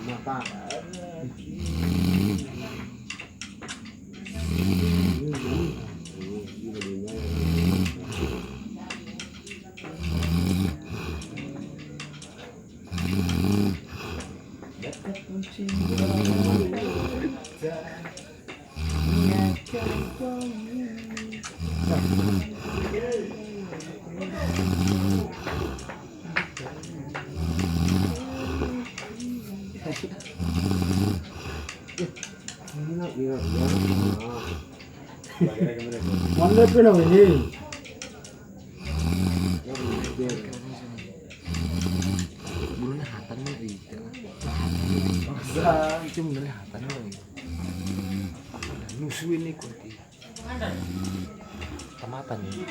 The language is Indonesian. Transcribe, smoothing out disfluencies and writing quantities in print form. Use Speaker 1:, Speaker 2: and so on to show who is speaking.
Speaker 1: mata. Wonderful ini.
Speaker 2: Bulan hatan nih itu. Itu bulan hatan nih. Nusuin nih kunti. Tamatan nih.